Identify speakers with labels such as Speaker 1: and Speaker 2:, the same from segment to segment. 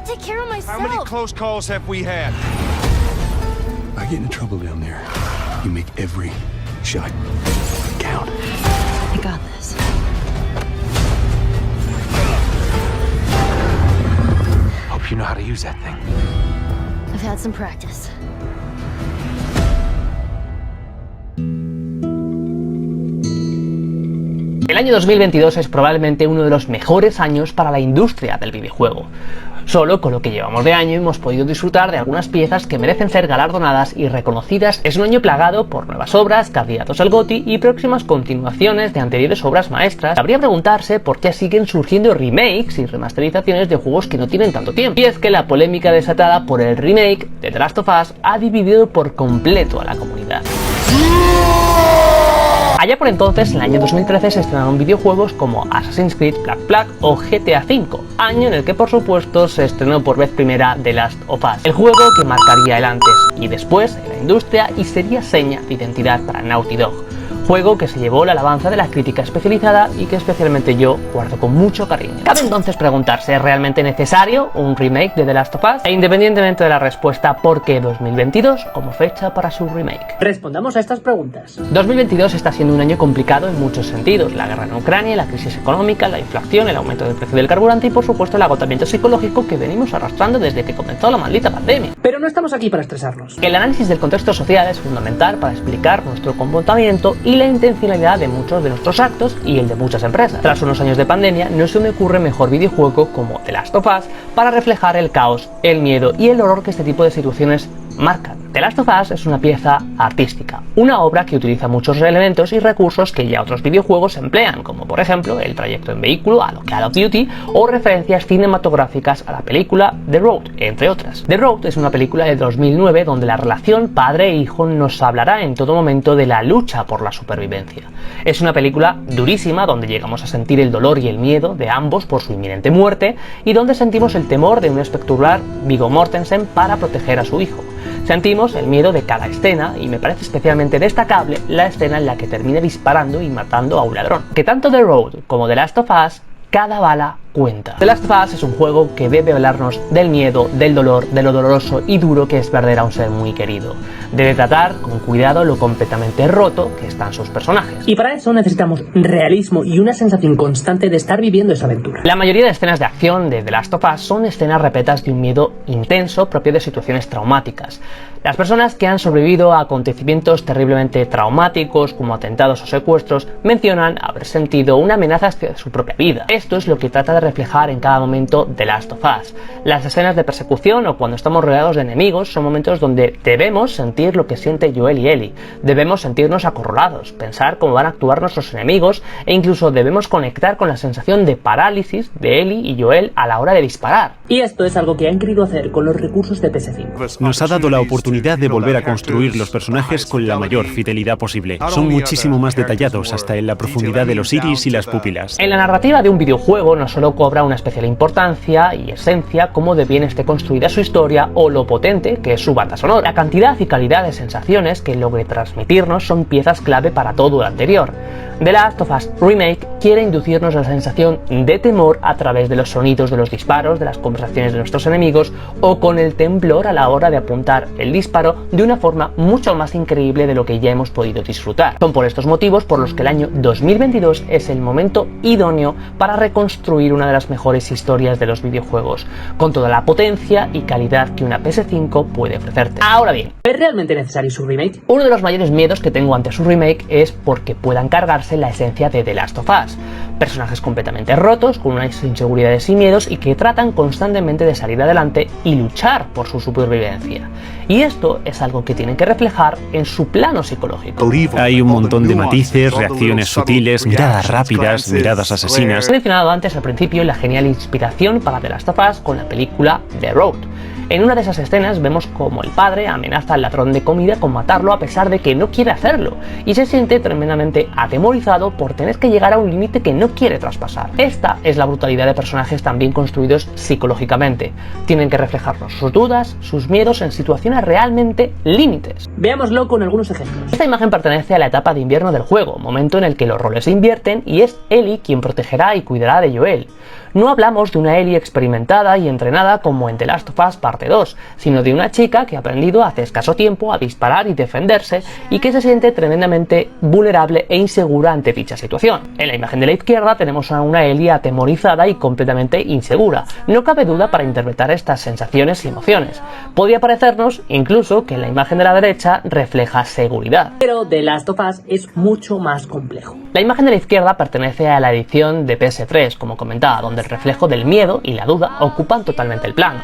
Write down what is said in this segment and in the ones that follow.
Speaker 1: can't take care of myself.
Speaker 2: How many close calls have we had?
Speaker 3: I get in trouble down there. You make every shot count.
Speaker 1: I got this.
Speaker 3: Hope you know how to use that thing.
Speaker 1: I've had some practice.
Speaker 4: El año 2022 es probablemente uno de los mejores años para la industria del videojuego. Solo con lo que llevamos de año hemos podido disfrutar de algunas piezas que merecen ser galardonadas y reconocidas. Es un año plagado por nuevas obras, candidatos al GOTY y próximas continuaciones de anteriores obras maestras. Habría preguntarse por qué siguen surgiendo remakes y remasterizaciones de juegos que no tienen tanto tiempo. Y es que la polémica desatada por el remake de The Last of Us ha dividido por completo a la comunidad. Allá por entonces, en el año 2013, se estrenaron videojuegos como Assassin's Creed Black Flag o GTA V, año en el que por supuesto se estrenó por vez primera The Last of Us, el juego que marcaría el antes y después en la industria y sería seña de identidad para Naughty Dog. Juego que se llevó la alabanza de la crítica especializada y que especialmente yo guardo con mucho cariño. Cabe entonces preguntarse, ¿es realmente necesario un remake de The Last of Us? E independientemente de la respuesta, ¿por qué 2022 como fecha para su remake?
Speaker 5: Respondamos a estas preguntas.
Speaker 4: 2022 está siendo un año complicado en muchos sentidos. La guerra en Ucrania, la crisis económica, la inflación, el aumento del precio del carburante y por supuesto el agotamiento psicológico que venimos arrastrando desde que comenzó la maldita pandemia.
Speaker 5: Pero no estamos aquí para estresarnos.
Speaker 4: El análisis del contexto social es fundamental para explicar nuestro comportamiento y la intencionalidad de muchos de nuestros actos y el de muchas empresas. Tras unos años de pandemia, no se me ocurre mejor videojuego como The Last of Us para reflejar el caos, el miedo y el horror que este tipo de situaciones marcan. The Last of Us es una pieza artística, una obra que utiliza muchos elementos y recursos que ya otros videojuegos emplean, como por ejemplo el trayecto en vehículo a lo Call of Duty o referencias cinematográficas a la película The Road, entre otras. The Road es una película de 2009 donde la relación padre e hijo nos hablará en todo momento de la lucha por la supervivencia. Es una película durísima donde llegamos a sentir el dolor y el miedo de ambos por su inminente muerte y donde sentimos el temor de un espectacular Viggo Mortensen para proteger a su hijo. Sentimos el miedo de cada escena y me parece especialmente destacable la escena en la que termina disparando y matando a un ladrón. Que tanto The Road como The Last of Us, cada bala cuenta. The Last of Us es un juego que debe hablarnos del miedo, del dolor, de lo doloroso y duro que es perder a un ser muy querido. Debe tratar con cuidado lo completamente roto que están sus personajes.
Speaker 5: Y para eso necesitamos realismo y una sensación constante de estar viviendo esa aventura.
Speaker 4: La mayoría de escenas de acción de The Last of Us son escenas repletas de un miedo intenso propio de situaciones traumáticas. Las personas que han sobrevivido a acontecimientos terriblemente traumáticos como atentados o secuestros mencionan haber sentido una amenaza hacia su propia vida. Esto es lo que trata de reflejar en cada momento The Last of Us. Las escenas de persecución o cuando estamos rodeados de enemigos son momentos donde debemos sentir lo que siente Joel y Ellie. Debemos sentirnos acorralados, pensar cómo van a actuar nuestros enemigos e incluso debemos conectar con la sensación de parálisis de Ellie y Joel a la hora de disparar.
Speaker 5: Y esto es algo que han querido hacer con los recursos de PS5.
Speaker 6: Nos ha dado la oportunidad de volver a construir los personajes con la mayor fidelidad posible. Son muchísimo más detallados, hasta en la profundidad de los iris y las pupilas.
Speaker 4: En la narrativa de un videojuego no solo cobra una especial importancia y esencia cómo de bien esté construida su historia o lo potente que es su banda sonora. La cantidad y calidad de sensaciones que logre transmitirnos son piezas clave para todo lo anterior. The Last of Us Remake quiere inducirnos la sensación de temor a través de los sonidos de los disparos, de las conversaciones de nuestros enemigos o con el temblor a la hora de apuntar el disparo de una forma mucho más increíble de lo que ya hemos podido disfrutar. Son por estos motivos por los que el año 2022 es el momento idóneo para reconstruir una de las mejores historias de los videojuegos, con toda la potencia y calidad que una PS5 puede ofrecerte. Ahora bien,
Speaker 5: ¿es realmente necesario su remake?
Speaker 4: uno de los mayores miedos que tengo ante su remake es porque puedan cargarse la esencia de The Last of Us. Personajes completamente rotos, con unas inseguridades y miedos y que tratan constantemente de salir adelante y luchar por su supervivencia. Y esto es algo que tienen que reflejar en su plano psicológico.
Speaker 6: Hay un montón de matices, reacciones sutiles, miradas rápidas, miradas asesinas.
Speaker 4: He mencionado antes al principio la genial inspiración para The Last of Us con la película The Road. En una de esas escenas vemos como el padre amenaza al ladrón de comida con matarlo a pesar de que no quiere hacerlo y se siente tremendamente atemorizado por tener que llegar a un límite que no quiere traspasar. Esta es la brutalidad de personajes tan bien construidos psicológicamente. Tienen que reflejarnos sus dudas, sus miedos en situaciones realmente límites.
Speaker 5: Veámoslo con algunos ejemplos.
Speaker 4: Esta imagen pertenece a la etapa de invierno del juego, momento en el que los roles se invierten y es Ellie quien protegerá y cuidará de Joel. No hablamos de una Ellie experimentada y entrenada como en The Last of Us Parte 2, sino de una chica que ha aprendido hace escaso tiempo a disparar y defenderse y que se siente tremendamente vulnerable e insegura ante dicha situación. En la imagen de la izquierda tenemos a una Ellie atemorizada y completamente insegura. No cabe duda para interpretar estas sensaciones y emociones. Podría parecernos incluso que en la imagen de la derecha refleja seguridad.
Speaker 5: Pero The Last of Us es mucho más complejo.
Speaker 4: La imagen de la izquierda pertenece a la edición de PS3, como comentaba, donde el reflejo del miedo y la duda ocupan totalmente el plano.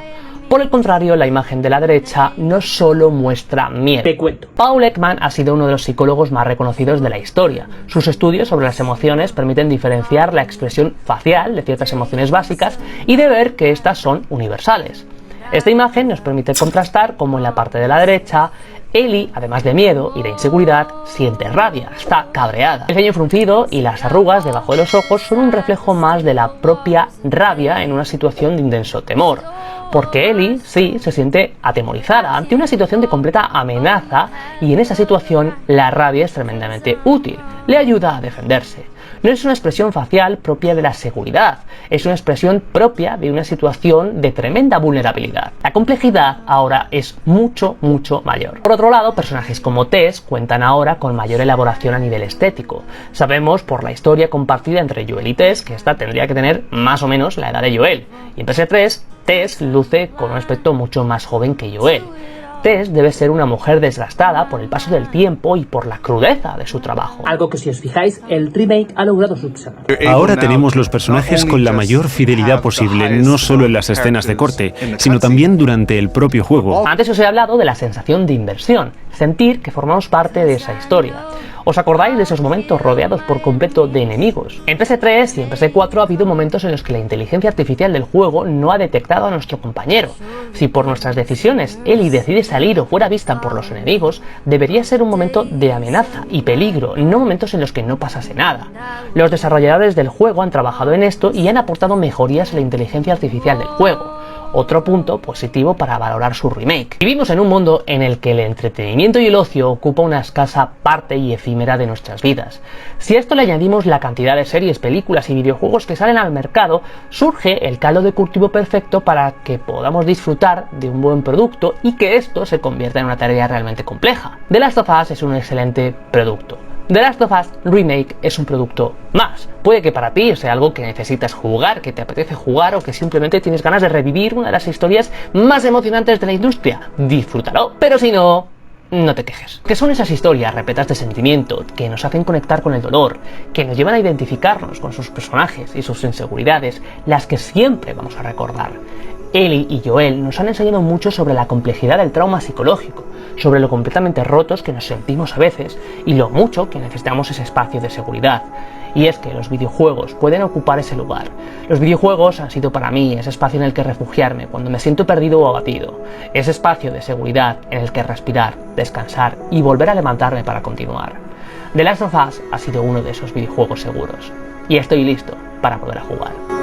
Speaker 4: Por el contrario, la imagen de la derecha no solo muestra miedo.
Speaker 5: Te cuento.
Speaker 4: Paul Ekman ha sido uno de los psicólogos más reconocidos de la historia. Sus estudios sobre las emociones permiten diferenciar la expresión facial de ciertas emociones básicas y de ver que estas son universales. Esta imagen nos permite contrastar cómo en la parte de la derecha Ellie, además de miedo y de inseguridad, siente rabia, está cabreada. El ceño fruncido y las arrugas debajo de los ojos son un reflejo más de la propia rabia en una situación de intenso temor. Porque Ellie, sí, se siente atemorizada ante una situación de completa amenaza y en esa situación la rabia es tremendamente útil, le ayuda a defenderse. No es una expresión facial propia de la seguridad, es una expresión propia de una situación de tremenda vulnerabilidad. La complejidad ahora es mucho mayor. Por otro lado, personajes como Tess cuentan ahora con mayor elaboración a nivel estético. Sabemos por la historia compartida entre Joel y Tess que esta tendría que tener más o menos la edad de Joel, y en PS3 Tess luce con un aspecto mucho más joven que Joel. Tess debe ser una mujer desgastada por el paso del tiempo y por la crudeza de su trabajo.
Speaker 5: Algo que, si os fijáis, el remake ha logrado subsanar.
Speaker 6: Ahora tenemos los personajes con la mayor fidelidad posible, no solo en las escenas de corte, sino también durante el propio juego.
Speaker 4: Antes os he hablado de la sensación de inversión, sentir que formamos parte de esa historia. ¿Os acordáis de esos momentos rodeados por completo de enemigos? En PS3 y en PS4 ha habido momentos en los que la inteligencia artificial del juego no ha detectado a nuestro compañero. Si por nuestras decisiones Ellie decide salir o fuera vista por los enemigos, debería ser un momento de amenaza y peligro, no momentos en los que no pasase nada. Los desarrolladores del juego han trabajado en esto y han aportado mejorías a la inteligencia artificial del juego. Otro punto positivo para valorar su remake. Vivimos en un mundo en el que el entretenimiento y el ocio ocupa una escasa parte y efímera de nuestras vidas. Si a esto le añadimos la cantidad de series, películas y videojuegos que salen al mercado, surge el caldo de cultivo perfecto para que podamos disfrutar de un buen producto y que esto se convierta en una tarea realmente compleja. The Last of Us es un excelente producto. The Last of Us Remake es un producto más. Puede que para ti sea algo que necesitas jugar, que te apetece jugar o que simplemente tienes ganas de revivir una de las historias más emocionantes de la industria. Disfrútalo. Pero si no, no te quejes. Que son esas historias repletas de sentimiento que nos hacen conectar con el dolor, que nos llevan a identificarnos con sus personajes y sus inseguridades, las que siempre vamos a recordar. Ellie y Joel nos han enseñado mucho sobre la complejidad del trauma psicológico, sobre lo completamente rotos que nos sentimos a veces y lo mucho que necesitamos ese espacio de seguridad. Y es que los videojuegos pueden ocupar ese lugar. Los videojuegos han sido para mí ese espacio en el que refugiarme cuando me siento perdido o abatido, ese espacio de seguridad en el que respirar, descansar y volver a levantarme para continuar. The Last of Us ha sido uno de esos videojuegos seguros y estoy listo para poder jugar.